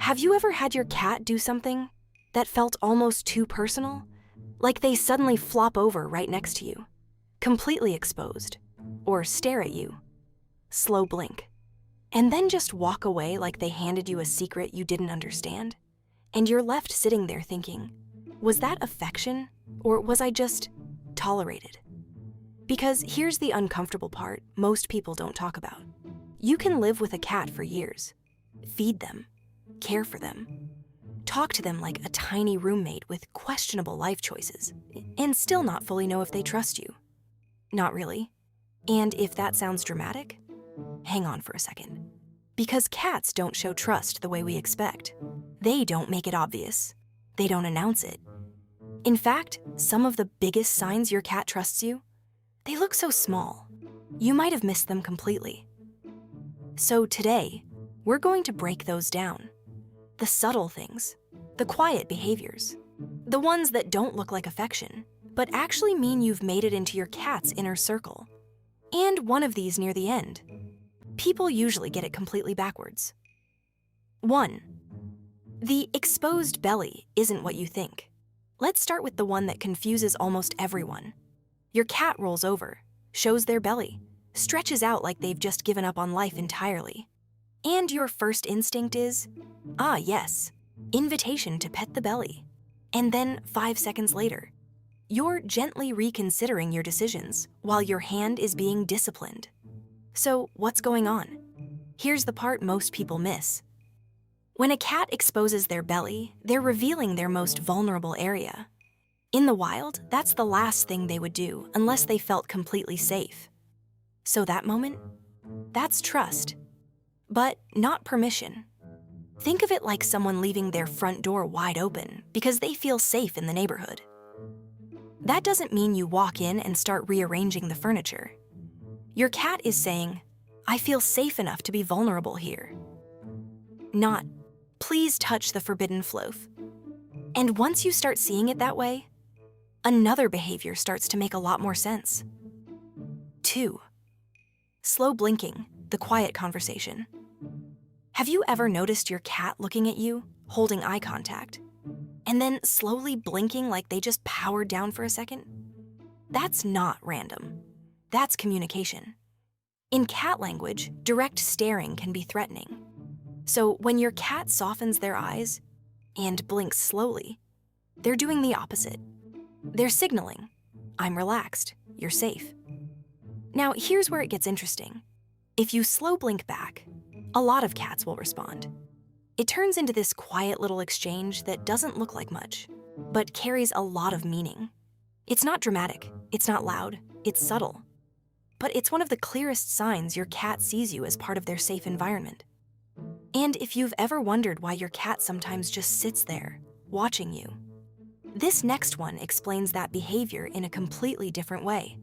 Have you ever had your cat do something that felt almost too personal? Like they suddenly flop over right next to you, completely exposed, or stare at you, slow blink, and then just walk away like they handed you a secret you didn't understand? And you're left sitting there thinking, was that affection, or was I just tolerated? Because here's the uncomfortable part most people don't talk about. You can live with a cat for years, feed them, care for them, talk to them like a tiny roommate with questionable life choices, and still not fully know if they trust you. Not really. And if that sounds dramatic, hang on for a second. Because cats don't show trust the way we expect. They don't make it obvious. They don't announce it. In fact, some of the biggest signs your cat trusts you, they look so small. You might have missed them completely. So today, we're going to break those down. The subtle things, the quiet behaviors, the ones that don't look like affection, but actually mean you've made it into your cat's inner circle. And one of these near the end. People usually get it completely backwards. 1. The exposed belly isn't what you think. Let's start with the one that confuses almost everyone. Your cat rolls over, shows their belly, stretches out like they've just given up on life entirely. And your first instinct is, ah yes, invitation to pet the belly. And then 5 seconds later, you're gently reconsidering your decisions while your hand is being disciplined. So what's going on? Here's the part most people miss. When a cat exposes their belly, they're revealing their most vulnerable area. In the wild, that's the last thing they would do unless they felt completely safe. So that moment, that's trust. But not permission. Think of it like someone leaving their front door wide open because they feel safe in the neighborhood. That doesn't mean you walk in and start rearranging the furniture. Your cat is saying, I feel safe enough to be vulnerable here. Not, please touch the forbidden floof. And once you start seeing it that way, another behavior starts to make a lot more sense. 2. Slow blinking, the quiet conversation. Have you ever noticed your cat looking at you, holding eye contact, and then slowly blinking like they just powered down for a second? That's not random. That's communication. In cat language, direct staring can be threatening. So when your cat softens their eyes and blinks slowly, they're doing the opposite. They're signaling, I'm relaxed, you're safe. Now here's where it gets interesting. If you slow blink back, a lot of cats will respond. It turns into this quiet little exchange that doesn't look like much, but carries a lot of meaning. It's not dramatic, it's not loud, it's subtle. But it's one of the clearest signs your cat sees you as part of their safe environment. And if you've ever wondered why your cat sometimes just sits there, watching you, this next one explains that behavior in a completely different way.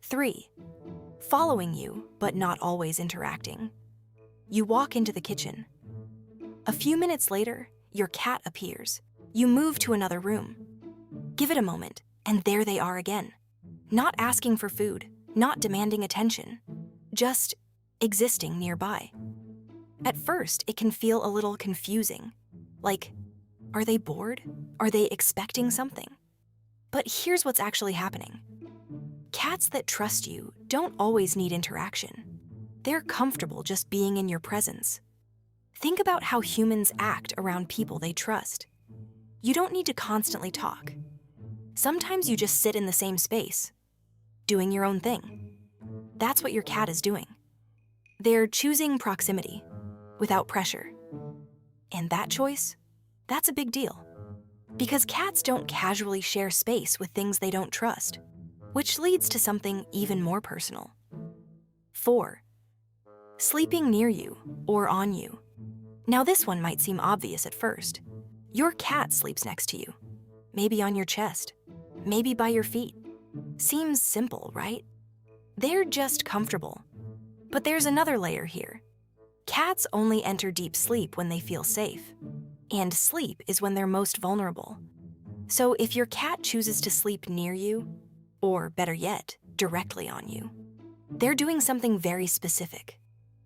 3. Following you, but not always interacting. You walk into the kitchen. A few minutes later, your cat appears. You move to another room. Give it a moment, and there they are again. Not asking for food, not demanding attention, just existing nearby. At first, it can feel a little confusing. Like, are they bored? Are they expecting something? But here's what's actually happening. Cats that trust you don't always need interaction. They're comfortable just being in your presence. Think about how humans act around people they trust. You don't need to constantly talk. Sometimes you just sit in the same space, doing your own thing. That's what your cat is doing. They're choosing proximity without pressure. And that choice, that's a big deal. Because cats don't casually share space with things they don't trust, which leads to something even more personal. 4. Sleeping near you or on you. Now this one might seem obvious at first. Your cat sleeps next to you, maybe on your chest, maybe by your feet. Seems simple, right? They're just comfortable. But there's another layer here. Cats only enter deep sleep when they feel safe. And sleep is when they're most vulnerable. So if your cat chooses to sleep near you, or better yet, directly on you, they're doing something very specific.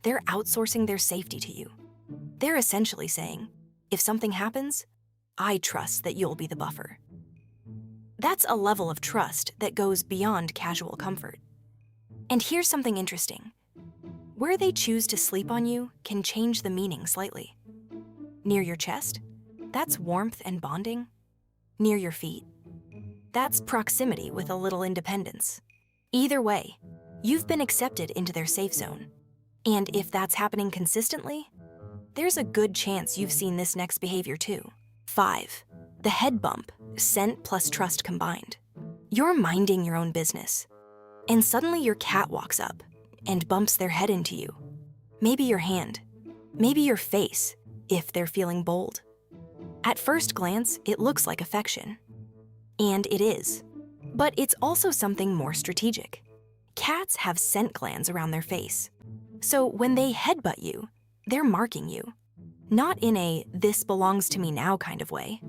They're outsourcing their safety to you. They're essentially saying, if something happens, I trust that you'll be the buffer. That's a level of trust that goes beyond casual comfort. And here's something interesting. Where they choose to sleep on you can change the meaning slightly. Near your chest, that's warmth and bonding. Near your feet, that's proximity with a little independence. Either way, you've been accepted into their safe zone. And if that's happening consistently, there's a good chance you've seen this next behavior too. 5. The head bump, scent plus trust combined. You're minding your own business, and suddenly your cat walks up and bumps their head into you. Maybe your hand, maybe your face, if they're feeling bold. At first glance, it looks like affection. And it is. But it's also something more strategic. Cats have scent glands around their face. So when they headbutt you, they're marking you. Not in a "this belongs to me now" kind of way.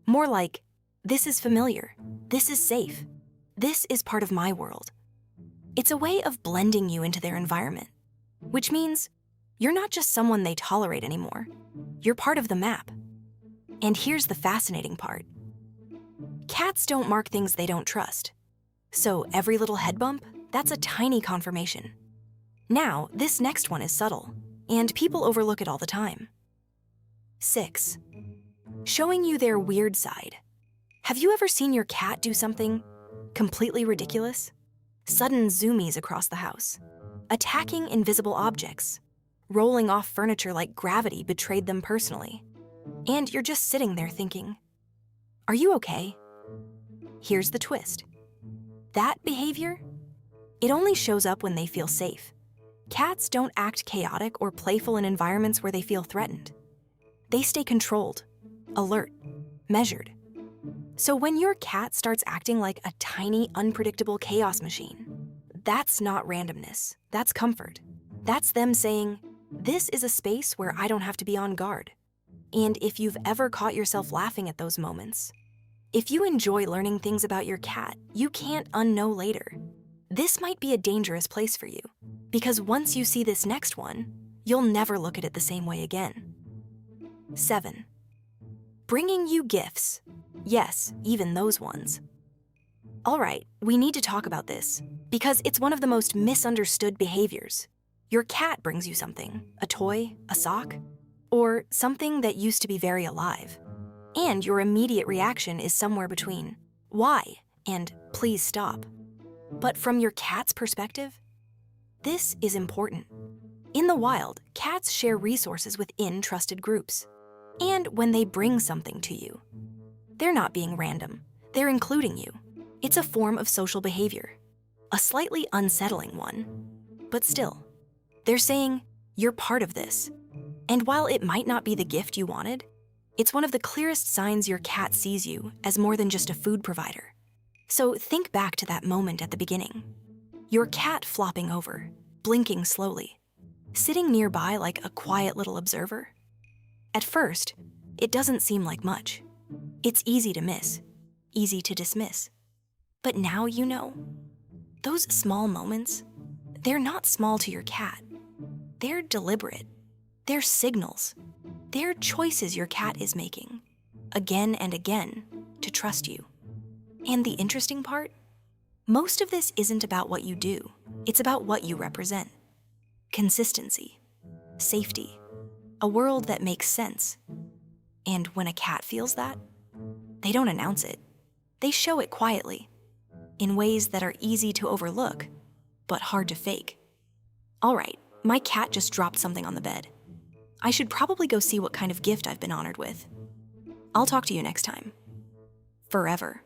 More like, this is familiar, this is safe, this is part of my world. It's a way of blending you into their environment, which means you're not just someone they tolerate anymore. You're part of the map. And here's the fascinating part. Cats don't mark things they don't trust. So every little head bump, that's a tiny confirmation. Now, this next one is subtle, and people overlook it all the time. 6. Showing you their weird side. Have you ever seen your cat do something completely ridiculous? Sudden zoomies across the house, attacking invisible objects, rolling off furniture like gravity betrayed them personally. And you're just sitting there thinking, are you okay? Here's the twist. That behavior, it only shows up when they feel safe. Cats don't act chaotic or playful in environments where they feel threatened. They stay controlled, alert, measured. So when your cat starts acting like a tiny, unpredictable chaos machine, that's not randomness, that's comfort. That's them saying, this is a space where I don't have to be on guard. And if you've ever caught yourself laughing at those moments, if you enjoy learning things about your cat you can't unknow later, this might be a dangerous place for you. Because once you see this next one, you'll never look at it the same way again. 7. Bringing you gifts. Yes, even those ones. All right, we need to talk about this, because it's one of the most misunderstood behaviors. Your cat brings you something, a toy, a sock, or something that used to be very alive. And your immediate reaction is somewhere between, why, and please stop. But from your cat's perspective, this is important. In the wild, cats share resources within trusted groups. And when they bring something to you, they're not being random, they're including you. It's a form of social behavior, a slightly unsettling one, but still, they're saying, you're part of this. And while it might not be the gift you wanted, it's one of the clearest signs your cat sees you as more than just a food provider. So think back to that moment at the beginning. Your cat flopping over, blinking slowly, sitting nearby like a quiet little observer. At first, it doesn't seem like much. It's easy to miss, easy to dismiss. But now you know. Those small moments, they're not small to your cat. They're deliberate. They're signals. They're choices your cat is making, again and again, to trust you. And the interesting part? Most of this isn't about what you do. It's about what you represent. Consistency, safety, a world that makes sense. And when a cat feels that, they don't announce it. They show it quietly, in ways that are easy to overlook, but hard to fake. All right, my cat just dropped something on the bed. I should probably go see what kind of gift I've been honored with. I'll talk to you next time. FurEver.